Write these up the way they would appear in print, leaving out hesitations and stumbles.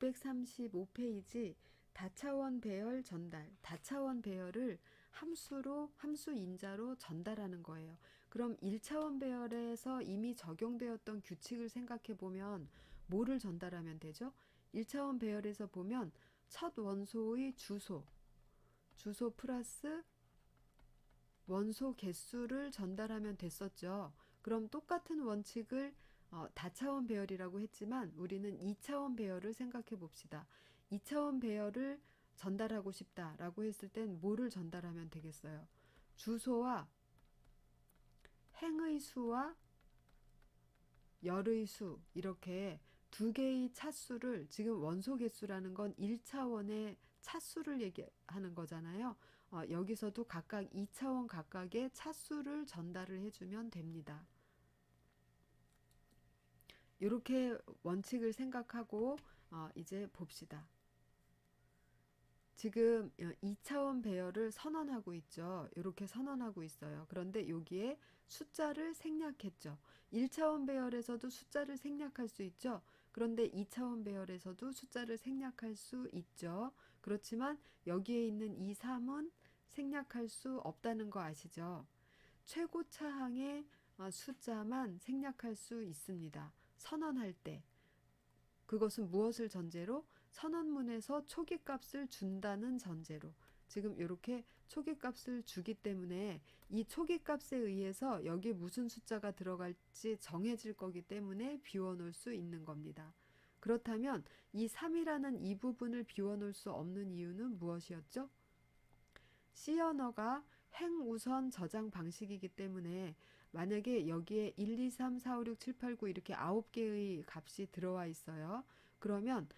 635페이지 다차원 배열 전달. 다차원 배열을 함수 인자로 전달하는 거예요. 그럼 1차원 배열에서 이미 적용되었던 규칙을 생각해 보면 뭐를 전달하면 되죠? 1차원 배열에서 보면 첫 원소의 주소 플러스 원소 개수를 전달하면 됐었죠. 그럼 똑같은 원칙을 다차원 배열이라고 했지만 우리는 2차원 배열을 생각해 봅시다. 2차원 배열을 전달하고 싶다라고 했을 땐 뭐를 전달하면 되겠어요? 주소와 행의 수와 열의 수, 이렇게 두 개의 차수를, 지금 원소 개수라는 건 1차원의 차수를 얘기하는 거잖아요. 여기서도 각각 2차원 각각의 차수를 전달을 해주면 됩니다. 이렇게 원칙을 생각하고 이제 봅시다. 지금 2차원 배열을 선언하고 있죠. 이렇게 선언하고 있어요. 그런데 여기에 숫자를 생략했죠. 1차원 배열에서도 숫자를 생략할 수 있죠. 그런데 2차원 배열에서도 숫자를 생략할 수 있죠. 그렇지만 여기에 있는 2, 3은 생략할 수 없다는 거 아시죠? 최고차항의 숫자만 생략할 수 있습니다. 선언할 때. 그것은 무엇을 전제로? 선언문에서 초기값을 준다는 전제로. 지금 이렇게 초기값을 주기 때문에 이 초기값에 의해서 여기 무슨 숫자가 들어갈지 정해질 거기 때문에 비워놓을 수 있는 겁니다. 그렇다면 이 3이라는 이 부분을 비워놓을 수 없는 이유는 무엇이었죠? C 언어가 행우선 저장 방식이기 때문에 만약에 여기에 1, 2, 3, 4, 5, 6, 7, 8, 9 이렇게 9개의 값이 들어와 있어요. 그러면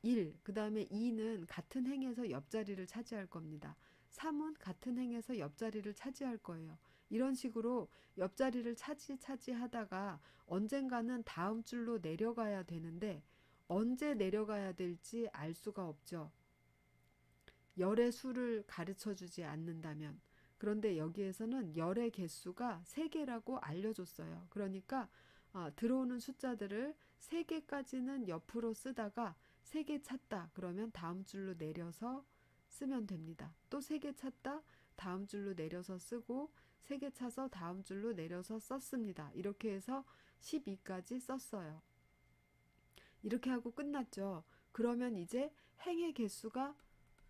1, 그 다음에 2는 같은 행에서 옆자리를 차지할 겁니다. 3은 같은 행에서 옆자리를 차지할 거예요. 이런 식으로 옆자리를 차지하다가 언젠가는 다음 줄로 내려가야 되는데 언제 내려가야 될지 알 수가 없죠. 열의 수를 가르쳐 주지 않는다면. 그런데 여기에서는 열의 개수가 3개라고 알려줬어요. 그러니까 들어오는 숫자들을 3개까지는 옆으로 쓰다가 3개 찾다 그러면 다음 줄로 내려서 쓰면 됩니다. 또 3개 찾다 다음 줄로 내려서 쓰고 3개 차서 다음 줄로 내려서 썼습니다. 이렇게 해서 12까지 썼어요. 이렇게 하고 끝났죠. 그러면 이제 행의 개수가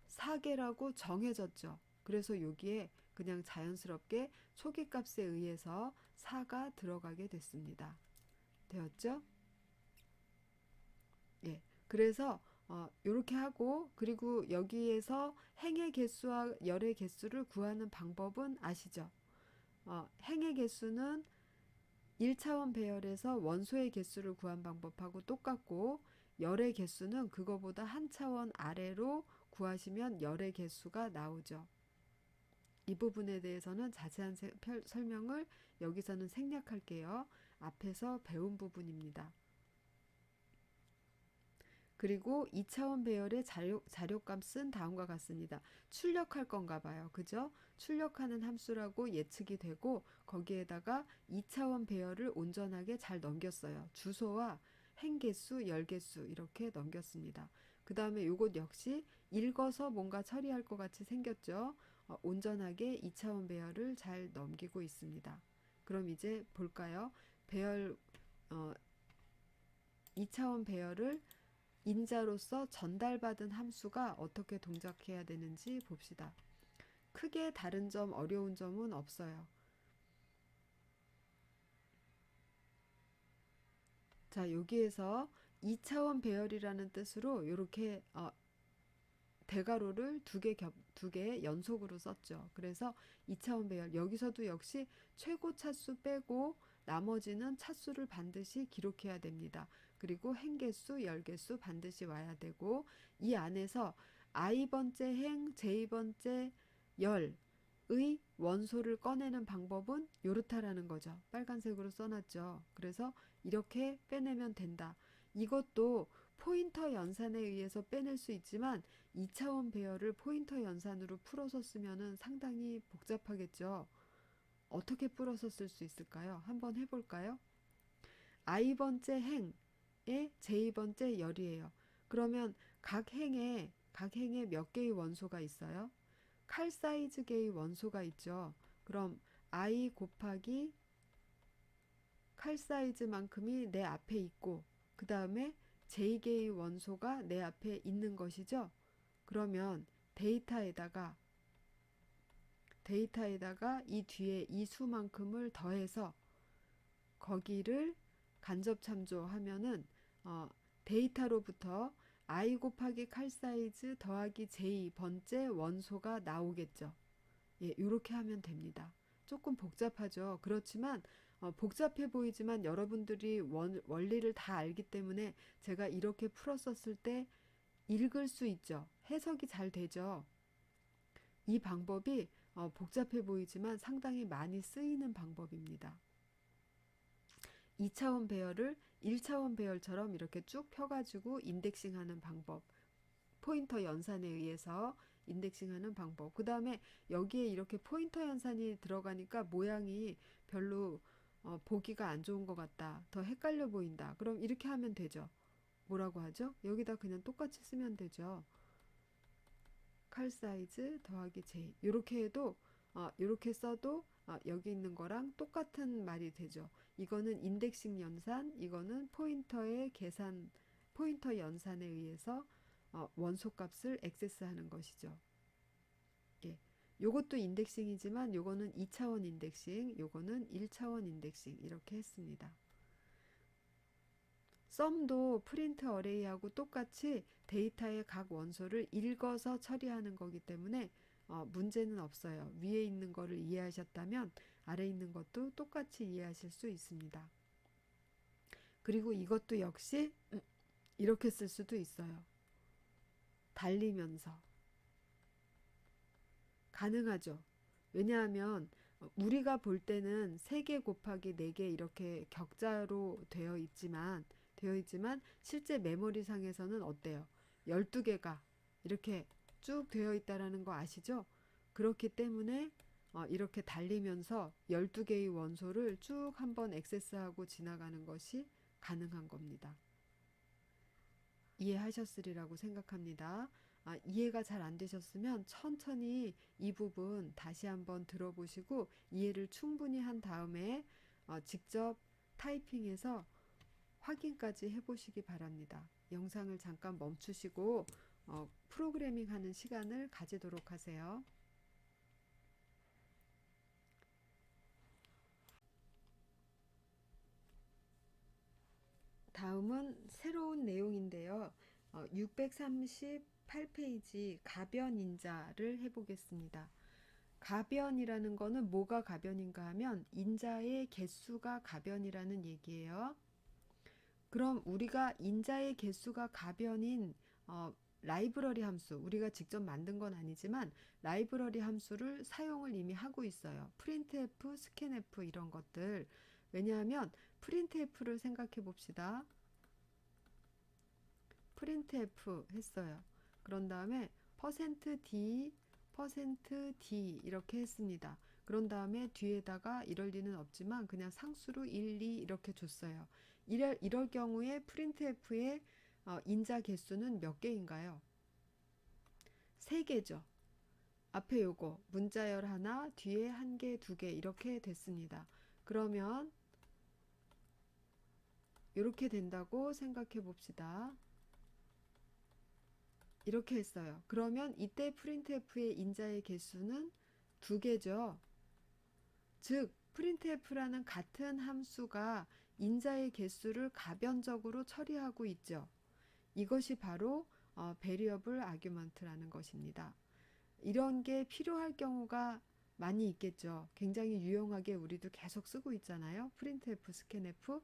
4개라고 정해졌죠. 그래서 여기에 그냥 자연스럽게 초기값에 의해서 4가 들어가게 됐습니다. 되었죠? 예. 그래서 이렇게 하고, 그리고 여기에서 행의 개수와 열의 개수를 구하는 방법은 아시죠? 행의 개수는 1차원 배열에서 원소의 개수를 구한 방법하고 똑같고, 열의 개수는 그거보다 한 차원 아래로 구하시면 열의 개수가 나오죠. 이 부분에 대해서는 자세한 설명을 여기서는 생략할게요. 앞에서 배운 부분입니다. 그리고 2차원 배열의 자료값은 다음과 같습니다. 출력할 건가 봐요. 그죠? 출력하는 함수라고 예측이 되고 거기에다가 2차원 배열을 온전하게 잘 넘겼어요. 주소와 행개수, 열개수 이렇게 넘겼습니다. 그 다음에 요것 역시 읽어서 뭔가 처리할 것 같이 생겼죠. 온전하게 2차원 배열을 잘 넘기고 있습니다. 그럼 이제 볼까요? 배열 2차원 배열을 인자로서 전달받은 함수가 어떻게 동작해야 되는지 봅시다. 크게 다른 점, 어려운 점은 없어요. 자, 여기에서 2차원 배열이라는 뜻으로 이렇게 대괄호를 두 개 연속으로 썼죠. 그래서 2차원 배열, 여기서도 역시 최고 차수 빼고 나머지는 차수를 반드시 기록해야 됩니다. 그리고 행개수, 열개수 반드시 와야 되고 이 안에서 i번째 행, j번째 열의 원소를 꺼내는 방법은 요렇다라는 거죠. 빨간색으로 써놨죠. 그래서 이렇게 빼내면 된다. 이것도 포인터 연산에 의해서 빼낼 수 있지만 2차원 배열을 포인터 연산으로 풀어서 쓰면 상당히 복잡하겠죠. 어떻게 풀어서 쓸 수 있을까요? 한번 해볼까요? i번째 행에 j번째 열이에요. 그러면 각 행에 몇 개의 원소가 있어요? 칼 사이즈 개의 원소가 있죠. 그럼 I 곱하기 칼 사이즈만큼이 내 앞에 있고 그 다음에 J개의 원소가 내 앞에 있는 것이죠. 그러면 데이터에다가 이 뒤에 이 수만큼을 더해서 거기를 간접 참조하면은 데이터로부터 I 곱하기 칼 사이즈 더하기 J 번째 원소가 나오겠죠. 예, 이렇게 하면 됩니다. 조금 복잡하죠. 그렇지만 복잡해 보이지만 여러분들이 원리를 다 알기 때문에 제가 이렇게 풀었었을 때 읽을 수 있죠. 해석이 잘 되죠. 이 방법이 복잡해 보이지만 상당히 많이 쓰이는 방법입니다. 2차원 배열을 1차원 배열처럼 이렇게 쭉 펴가지고 인덱싱하는 방법. 포인터 연산에 의해서 인덱싱하는 방법. 그 다음에 여기에 이렇게 포인터 연산이 들어가니까 모양이 별로 보기가 안 좋은 것 같다. 더 헷갈려 보인다. 그럼 이렇게 하면 되죠. 뭐라고 하죠? 여기다 그냥 똑같이 쓰면 되죠. 칼 사이즈 더하기 J. 이렇게 해도 이렇게 써도 여기 있는 거랑 똑같은 말이 되죠. 이거는 인덱싱 연산, 이거는 포인터의 계산, 포인터 연산에 의해서 원소 값을 액세스하는 것이죠. 예. 요것도 인덱싱이지만 요거는 2차원 인덱싱, 요거는 1차원 인덱싱 이렇게 했습니다. 썸도 프린트 어레이하고 똑같이 데이터의 각 원소를 읽어서 처리하는 거기 때문에 문제는 없어요. 위에 있는 거를 이해하셨다면 아래 있는 것도 똑같이 이해하실 수 있습니다. 그리고 이것도 역시 이렇게 쓸 수도 있어요. 달리면서. 가능하죠. 왜냐하면 우리가 볼 때는 3개 곱하기 4개 이렇게 격자로 되어 있지만 실제 메모리상에서는 어때요? 12개가 이렇게 쭉 되어 있다라는 거 아시죠? 그렇기 때문에 이렇게 달리면서 12개의 원소를 쭉 한번 액세스하고 지나가는 것이 가능한 겁니다. 이해하셨으리라고 생각합니다. 이해가 잘 안 되셨으면 천천히 이 부분 다시 한번 들어보시고 이해를 충분히 한 다음에 직접 타이핑해서 확인까지 해보시기 바랍니다. 영상을 잠깐 멈추시고 프로그래밍 하는 시간을 가지도록 하세요. 다음은 새로운 내용인데요. 638페이지 가변인자를 해보겠습니다. 가변이라는 거는 뭐가 가변인가 하면 인자의 개수가 가변이라는 얘기예요. 그럼 우리가 인자의 개수가 가변인 라이브러리 함수, 우리가 직접 만든 건 아니지만 라이브러리 함수를 사용을 이미 하고 있어요. printf, scanf 이런 것들. 왜냐하면 printf를 생각해 봅시다. printf 했어요. 그런 다음에 %d, %d 이렇게 했습니다. 그런 다음에 뒤에다가 이럴 리는 없지만 그냥 상수로 1, 2 이렇게 줬어요. 이럴 경우에 printf의 인자 개수는 몇 개인가요? 3개죠. 앞에 요거 문자열 하나, 뒤에 1개, 2개 이렇게 됐습니다. 그러면 이렇게 된다고 생각해 봅시다. 이렇게 했어요. 그러면 이때 printf의 인자의 개수는 2개죠. 즉 printf라는 같은 함수가 인자의 개수를 가변적으로 처리하고 있죠. 이것이 바로 variable argument라는 것입니다. 이런 게 필요할 경우가 많이 있겠죠. 굉장히 유용하게 우리도 계속 쓰고 있잖아요. printf, scanf.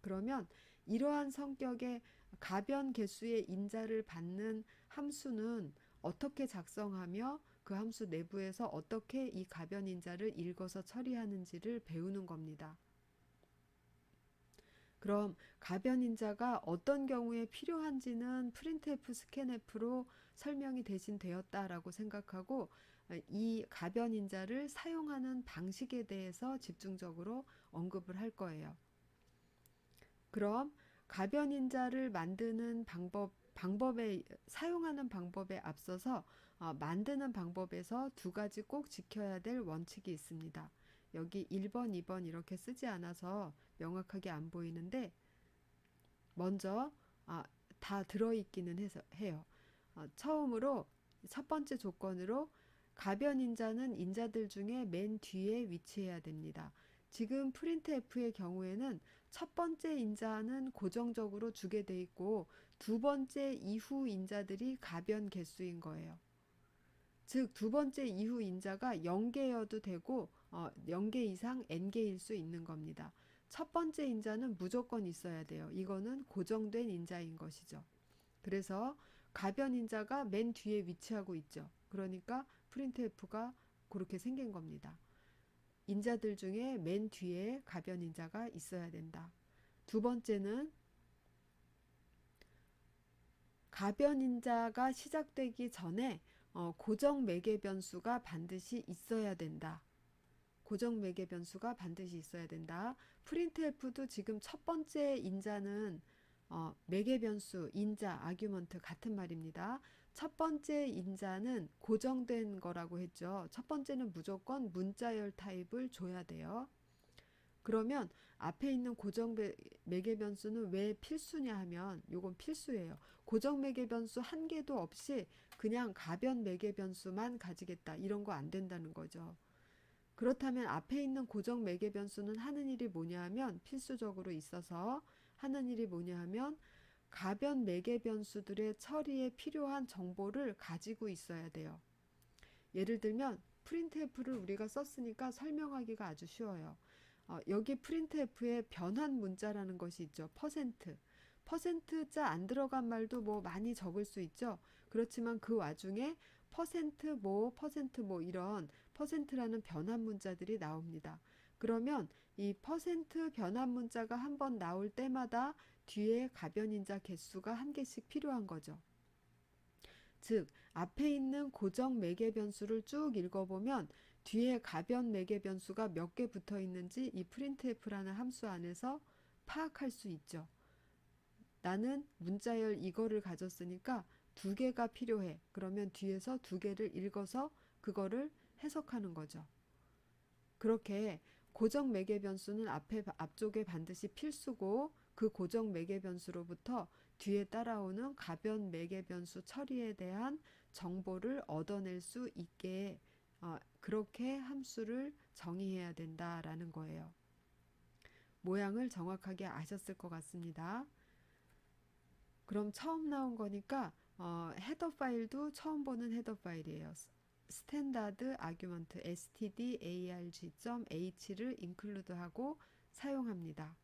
그러면 이러한 성격의 가변 개수의 인자를 받는 함수는 어떻게 작성하며 그 함수 내부에서 어떻게 이 가변 인자를 읽어서 처리하는지를 배우는 겁니다. 그럼 가변 인자가 어떤 경우에 필요한지는 printf, scanf로 설명이 대신 되었다라고 생각하고 이 가변 인자를 사용하는 방식에 대해서 집중적으로 언급을 할 거예요. 그럼 가변 인자를 만드는 방법에 사용하는 방법에 앞서서 만드는 방법에서 두 가지 꼭 지켜야 될 원칙이 있습니다. 여기 1번, 2번 이렇게 쓰지 않아서 명확하게 안 보이는데 먼저 다 들어있기는 해요. 처음으로 첫 번째 조건으로 가변 인자는 인자들 중에 맨 뒤에 위치해야 됩니다. 지금 프린트 F의 경우에는 첫 번째 인자는 고정적으로 주게 돼 있고 두 번째 이후 인자들이 가변 개수인 거예요. 즉 두 번째 이후 인자가 0개여도 되고 0개 이상 n개일 수 있는 겁니다. 첫 번째 인자는 무조건 있어야 돼요. 이거는 고정된 인자인 것이죠. 그래서 가변 인자가 맨 뒤에 위치하고 있죠. 그러니까 프린트F가 그렇게 생긴 겁니다. 인자들 중에 맨 뒤에 가변 인자가 있어야 된다. 두 번째는 가변 인자가 시작되기 전에 고정 매개 변수가 반드시 있어야 된다. 고정 매개 변수가 반드시 있어야 된다. 프린트F도 지금 첫 번째 인자는 매개 변수, 인자, 아규먼트 같은 말입니다. 첫 번째 인자는 고정된 거라고 했죠. 첫 번째는 무조건 문자열 타입을 줘야 돼요. 그러면 앞에 있는 고정 매개 변수는 왜 필수냐 하면 요건 필수예요. 고정 매개 변수 한 개도 없이 그냥 가변 매개 변수만 가지겠다. 이런 거 안 된다는 거죠. 그렇다면 앞에 있는 고정 매개 변수는 하는 일이 뭐냐 하면 필수적으로 있어서 하는 일이 뭐냐 하면 가변 매개 변수들의 처리에 필요한 정보를 가지고 있어야 돼요. 예를 들면 프린트F를 우리가 썼으니까 설명하기가 아주 쉬워요. 여기 프린트F에 변환 문자라는 것이 있죠. 퍼센트자 안 들어간 말도 뭐 많이 적을 수 있죠. 그렇지만 그 와중에 퍼센트 뭐 이런 퍼센트라는 변환 문자들이 나옵니다. 그러면 이 퍼센트 변환 문자가 한번 나올 때마다 뒤에 가변인자 개수가 한 개씩 필요한 거죠. 즉 앞에 있는 고정 매개 변수를 쭉 읽어보면 뒤에 가변 매개 변수가 몇 개 붙어 있는지 이 printf라는 함수 안에서 파악할 수 있죠. 나는 문자열 이거를 가졌으니까 두 개가 필요해. 그러면 뒤에서 두 개를 읽어서 그거를 해석하는 거죠. 그렇게 고정 매개 변수는 앞쪽에 반드시 필수고 그 고정 매개 변수로부터 뒤에 따라오는 가변 매개 변수 처리에 대한 정보를 얻어낼 수 있게 그렇게 함수를 정의해야 된다라는 거예요. 모양을 정확하게 아셨을 것 같습니다. 그럼 처음 나온 거니까 헤더 파일도 처음 보는 헤더 파일이에요. 스탠다드 아규먼트 stdarg.h를 인클루드하고 사용합니다.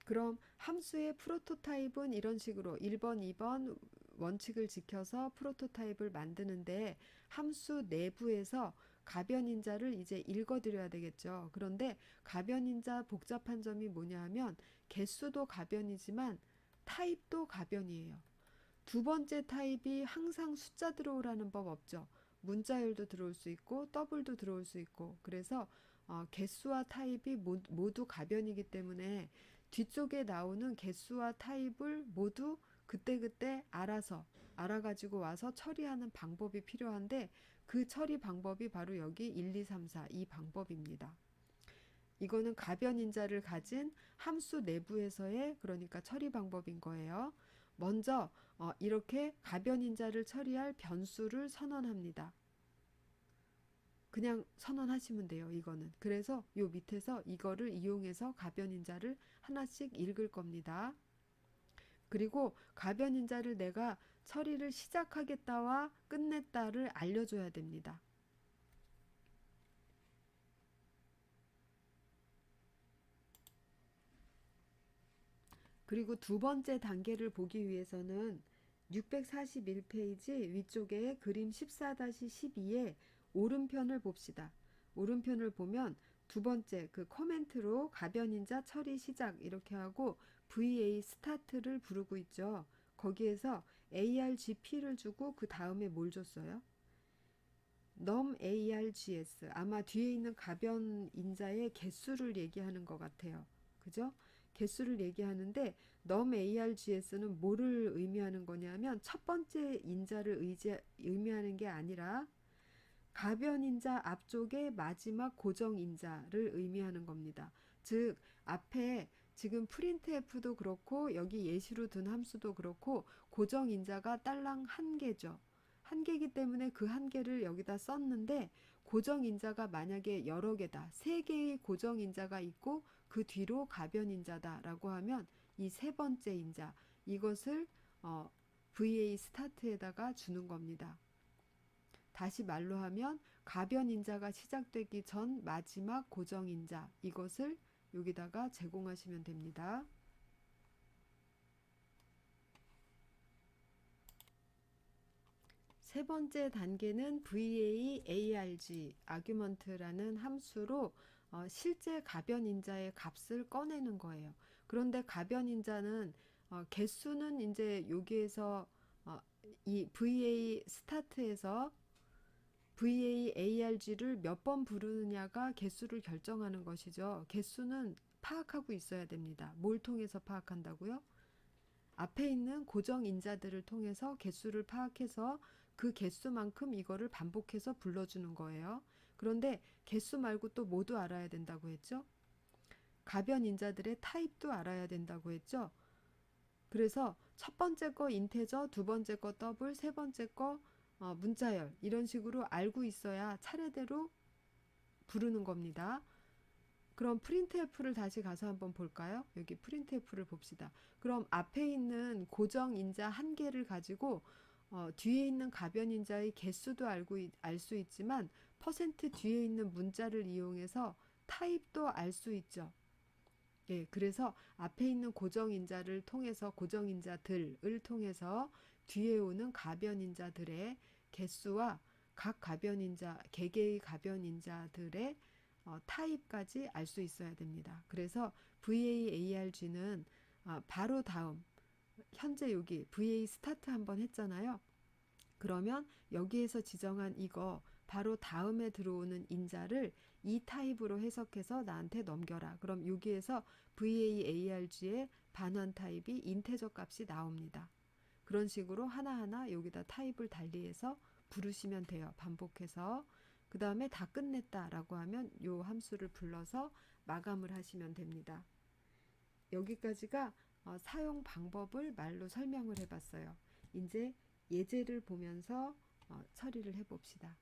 그럼 함수의 프로토타입은 이런 식으로 1번, 2번 원칙을 지켜서 프로토타입을 만드는데 함수 내부에서 가변인자를 이제 읽어드려야 되겠죠. 그런데 가변인자 복잡한 점이 뭐냐 하면 개수도 가변이지만 타입도 가변이에요. 두 번째 타입이 항상 숫자 들어오라는 법 없죠. 문자열도 들어올 수 있고 더블도 들어올 수 있고 그래서 개수와 타입이 모두 가변이기 때문에 뒤쪽에 나오는 개수와 타입을 모두 그때그때 알아가지고 와서 처리하는 방법이 필요한데 그 처리 방법이 바로 여기 1, 2, 3, 4 이 방법입니다. 이거는 가변인자를 가진 함수 내부에서의 그러니까 처리 방법인 거예요. 먼저 이렇게 가변인자를 처리할 변수를 선언합니다. 그냥 선언하시면 돼요. 이거는. 그래서 요 밑에서 이거를 이용해서 가변인자를 하나씩 읽을 겁니다. 그리고 가변인자를 내가 처리를 시작하겠다와 끝냈다를 알려줘야 됩니다. 그리고 두 번째 단계를 보기 위해서는 641페이지 위쪽에 그림 14-12에 오른편을 봅시다. 오른편을 보면 두 번째 그 코멘트로 가변인자 처리 시작 이렇게 하고 VA 스타트를 부르고 있죠. 거기에서 ARGP를 주고 그 다음에 뭘 줬어요? num ARGS 아마 뒤에 있는 가변인자의 개수를 얘기하는 것 같아요. 그죠? 개수를 얘기하는데 numARGS는 뭐를 의미하는 거냐면 첫 번째 인자를 의미하는 게 아니라 가변인자 앞쪽의 마지막 고정인자를 의미하는 겁니다. 즉 앞에 지금 printf도 그렇고 여기 예시로 둔 함수도 그렇고 고정인자가 딸랑 한 개죠. 한 개이기 때문에 그 한 개를 여기다 썼는데 고정인자가 만약에 여러 개다. 세 개의 고정인자가 있고 그 뒤로 가변인자다라고 하면 이 세 번째 인자 이것을 VA 스타트에다가 주는 겁니다. 다시 말로 하면 가변인자가 시작되기 전 마지막 고정인자 이것을 여기다가 제공하시면 됩니다. 세 번째 단계는 VAARG 아규먼트라는 함수로 실제 가변인자의 값을 꺼내는 거예요. 그런데 가변인자는 개수는 이제 여기에서 이 VA 스타트에서 VAARG를 몇 번 부르느냐가 개수를 결정하는 것이죠. 개수는 파악하고 있어야 됩니다. 뭘 통해서 파악한다고요? 앞에 있는 고정 인자들을 통해서 개수를 파악해서 그 개수만큼 이거를 반복해서 불러주는 거예요. 그런데 개수 말고 또 뭐도 알아야 된다고 했죠? 가변 인자들의 타입도 알아야 된다고 했죠? 그래서 첫 번째 거 인테저, 두 번째 거 더블, 세 번째 거 문자열 이런 식으로 알고 있어야 차례대로 부르는 겁니다. 그럼 printf를 다시 가서 한번 볼까요? 여기 printf를 봅시다. 그럼 앞에 있는 고정 인자 한 개를 가지고 뒤에 있는 가변 인자의 개수도 알 수 있지만 퍼센트 뒤에 있는 문자를 이용해서 타입도 알 수 있죠. 예, 그래서 앞에 있는 고정 인자를 통해서 고정 인자들을 통해서 뒤에 오는 가변 인자들의 개수와 각 가변 인자 개개의 가변 인자들의 타입까지 알 수 있어야 됩니다. 그래서 VAARG는 바로 다음 현재 여기 VA 스타트 한번 했잖아요. 그러면 여기에서 지정한 이거 바로 다음에 들어오는 인자를 이 타입으로 해석해서 나한테 넘겨라. 그럼 여기에서 VAARG의 반환 타입이 인테저 값이 나옵니다. 그런 식으로 하나하나 여기다 타입을 달리해서 부르시면 돼요. 반복해서. 그 다음에 다 끝냈다라고 하면 이 함수를 불러서 마감을 하시면 됩니다. 여기까지가 사용 방법을 말로 설명을 해봤어요. 이제 예제를 보면서 처리를 해봅시다.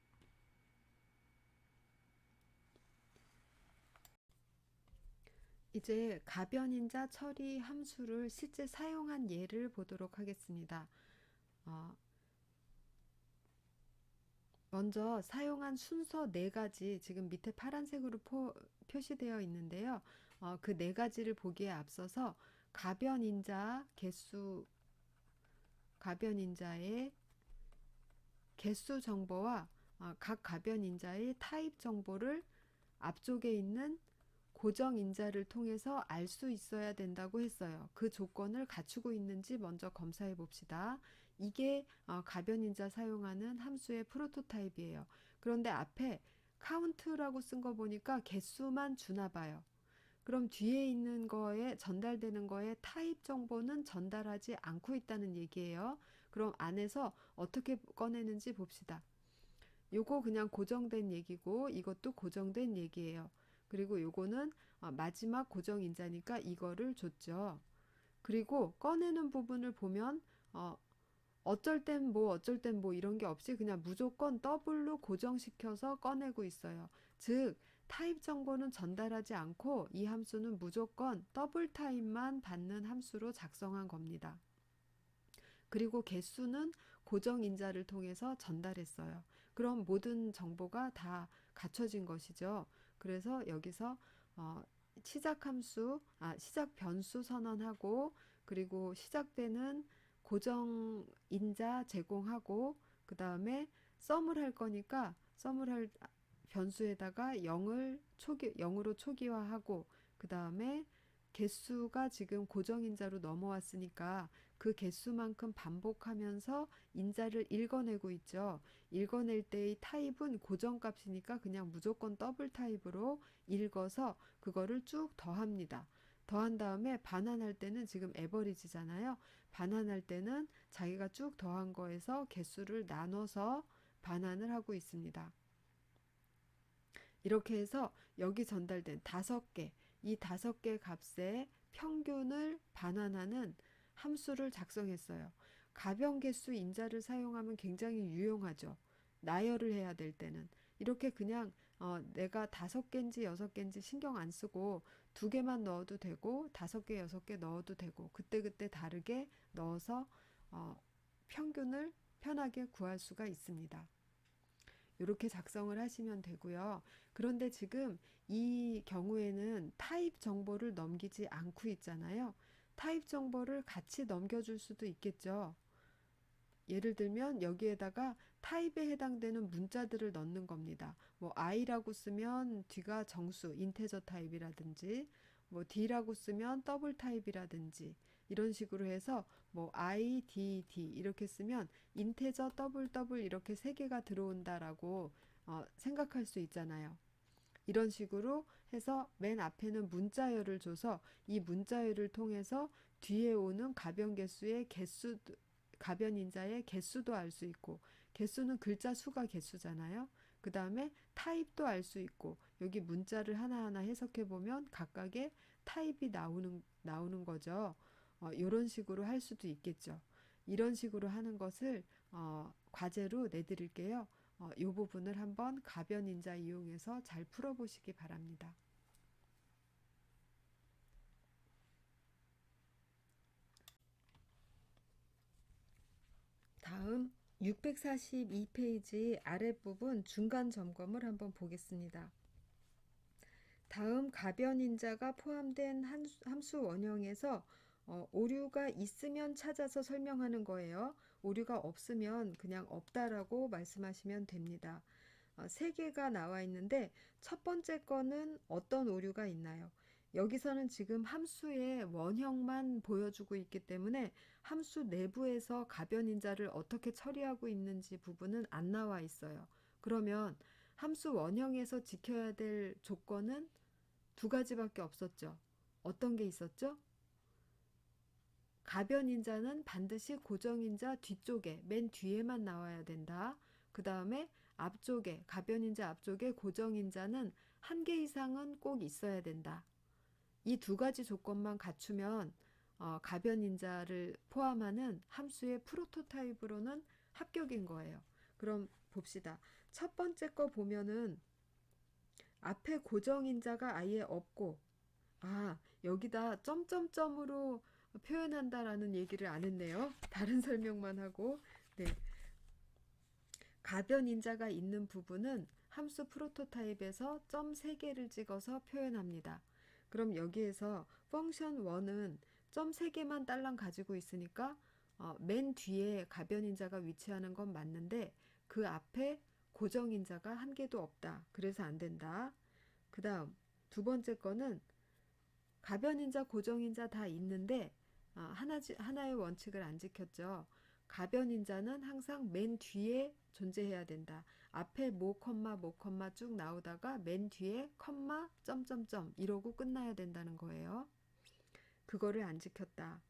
이제 가변인자 처리 함수를 실제 사용한 예를 보도록 하겠습니다. 먼저 사용한 순서 4가지 지금 밑에 파란색으로 표시되어 있는데요. 그 4가지를 보기에 앞서서 가변인자 개수 가변인자의 개수 정보와 각 가변인자의 타입 정보를 앞쪽에 있는 고정인자를 통해서 알 수 있어야 된다고 했어요. 그 조건을 갖추고 있는지 먼저 검사해 봅시다. 이게 가변인자 사용하는 함수의 프로토타입이에요. 그런데 앞에 카운트라고 쓴 거 보니까 개수만 주나 봐요. 그럼 뒤에 있는 거에 전달되는 거에 타입 정보는 전달하지 않고 있다는 얘기예요. 그럼 안에서 어떻게 꺼내는지 봅시다. 요거 그냥 고정된 얘기고 이것도 고정된 얘기예요. 그리고 요거는 마지막 고정 인자니까 이거를 줬죠. 그리고 꺼내는 부분을 보면 어쩔 땐 뭐 어쩔 땐 뭐 이런 게 없이 그냥 무조건 더블로 고정시켜서 꺼내고 있어요. 즉 타입 정보는 전달하지 않고 이 함수는 무조건 더블 타입만 받는 함수로 작성한 겁니다. 그리고 개수는 고정 인자를 통해서 전달했어요. 그럼 모든 정보가 다 갖춰진 것이죠. 그래서 여기서 시작 함수, 시작 변수 선언하고 그리고 시작되는 고정 인자 제공하고 그 다음에 썸을 할 거니까 썸을 할 변수에다가 0으로 초기화하고 그 다음에 개수가 지금 고정 인자로 넘어왔으니까 그 개수만큼 반복하면서 인자를 읽어내고 있죠. 읽어낼 때의 타입은 고정값이니까 그냥 무조건 더블 타입으로 읽어서 그거를 쭉 더합니다. 더한 다음에 반환할 때는 지금 에버리지잖아요. 반환할 때는 자기가 쭉 더한 거에서 개수를 나눠서 반환을 하고 있습니다. 이렇게 해서 여기 전달된 5개, 이 5개 값의 평균을 반환하는 함수를 작성했어요. 가변개수 인자를 사용하면 굉장히 유용하죠. 나열을 해야 될 때는. 이렇게 그냥 내가 5개인지 6개인지 신경 안 쓰고 2개만 넣어도 되고 5개, 6개 넣어도 되고 그때그때 다르게 넣어서 어, 평균을 편하게 구할 수가 있습니다. 이렇게 작성을 하시면 되고요. 그런데 지금 이 경우에는 타입 정보를 넘기지 않고 있잖아요. 타입 정보를 같이 넘겨줄 수도 있겠죠. 예를 들면 여기에다가 타입에 해당되는 문자들을 넣는 겁니다. 뭐 i라고 쓰면 뒤가 정수, 인테저 타입이라든지 뭐 d라고 쓰면 더블 타입이라든지 이런 식으로 해서 뭐 i, d, d 이렇게 쓰면 인테저 더블 더블 이렇게 3개가 들어온다라고 생각할 수 있잖아요. 이런 식으로 해서 맨 앞에는 문자열을 줘서 이 문자열을 통해서 뒤에 오는 가변개수의 개수, 가변인자의 개수도 알 수 있고, 개수는 글자 수가 개수잖아요. 그 다음에 타입도 알 수 있고, 여기 문자를 하나하나 해석해 보면 각각의 타입이 나오는 거죠. 이런 식으로 할 수도 있겠죠. 이런 식으로 하는 것을 과제로 내드릴게요. 이 부분을 한번 가변인자 이용해서 잘 풀어보시기 바랍니다. 다음 642페이지 아랫부분 중간 점검을 한번 보겠습니다. 다음 가변인자가 포함된 함수 원형에서 오류가 있으면 찾아서 설명하는 거예요. 오류가 없으면 그냥 없다라고 말씀하시면 됩니다. 3개가 나와 있는데 첫 번째 거는 어떤 오류가 있나요? 여기서는 지금 함수의 원형만 보여주고 있기 때문에 함수 내부에서 가변인자를 어떻게 처리하고 있는지 부분은 안 나와 있어요. 그러면 함수 원형에서 지켜야 될 조건은 2가지밖에 없었죠. 어떤 게 있었죠? 가변인자는 반드시 고정인자 뒤쪽에 맨 뒤에만 나와야 된다. 그 다음에 앞쪽에 가변인자 앞쪽에 고정인자는 1개 이상은 꼭 있어야 된다. 이 2가지 조건만 갖추면 가변인자를 포함하는 함수의 프로토타입으로는 합격인 거예요. 그럼 봅시다. 첫 번째 거 보면은 앞에 고정인자가 아예 없고 여기다 점점점으로 표현한다라는 얘기를 안 했네요. 다른 설명만 하고 네. 가변인자가 있는 부분은 함수 프로토타입에서 점 3개를 찍어서 표현합니다. 그럼 여기에서 펑션 1은 점 3개만 딸랑 가지고 있으니까 맨 뒤에 가변인자가 위치하는 건 맞는데 그 앞에 고정인자가 1개도 없다. 그래서 안 된다. 그 다음 2번째 거는 가변인자, 고정인자 다 있는데 하나의 원칙을 안 지켰죠. 가변인자는 항상 맨 뒤에 존재해야 된다. 앞에 모 컴마 모 컴마 쭉 나오다가 맨 뒤에 컴마 점점점 이러고 끝나야 된다는 거예요. 그거를 안 지켰다.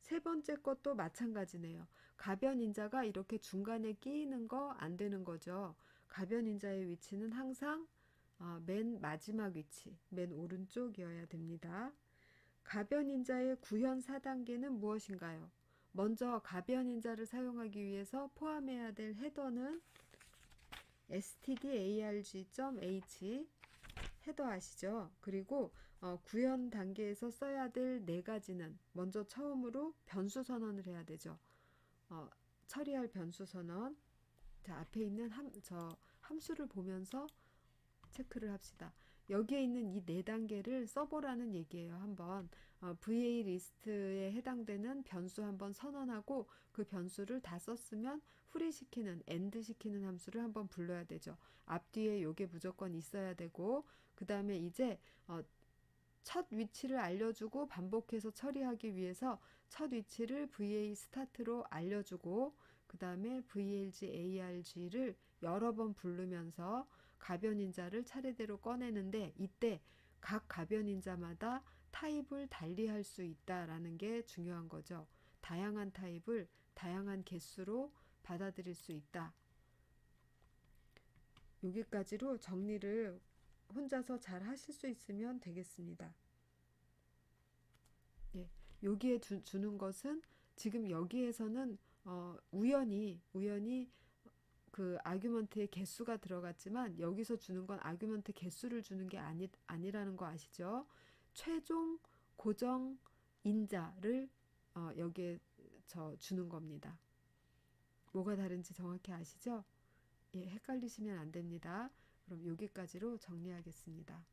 3번째 것도 마찬가지네요. 가변인자가 이렇게 중간에 끼이는 거 안 되는 거죠. 가변인자의 위치는 항상 맨 마지막 위치, 맨 오른쪽이어야 됩니다. 가변인자의 구현 4단계는 무엇인가요? 먼저 가변인자를 사용하기 위해서 포함해야 될 헤더는 stdarg.h 헤더 아시죠? 그리고 구현 단계에서 써야 될 4가지는 먼저 처음으로 변수 선언을 해야 되죠. 처리할 변수 선언. 자, 앞에 있는 함수를 보면서 체크를 합시다. 여기에 있는 이 4단계를 써보라는 얘기예요. 한번 VA 리스트에 해당되는 변수 한번 선언하고 그 변수를 다 썼으면 후리시키는 엔드 시키는 함수를 한번 불러야 되죠. 앞뒤에 요게 무조건 있어야 되고 그 다음에 이제 첫 위치를 알려주고 반복해서 처리하기 위해서 첫 위치를 VA 스타트로 알려주고 그 다음에 VLG, ARG를 여러 번 부르면서 가변인자를 차례대로 꺼내는데 이때 각 가변인자마다 타입을 달리 할 수 있다라는 게 중요한 거죠. 다양한 타입을 다양한 개수로 받아들일 수 있다. 여기까지로 정리를 혼자서 잘 하실 수 있으면 되겠습니다. 예, 여기에 주는 것은 지금 여기에서는 우연히 그 아규먼트의 개수가 들어갔지만 여기서 주는 건 아규먼트 개수를 주는 게 아니라는 거 아시죠? 최종 고정 인자를 여기에 주는 겁니다. 뭐가 다른지 정확히 아시죠? 예, 헷갈리시면 안 됩니다. 그럼 여기까지로 정리하겠습니다.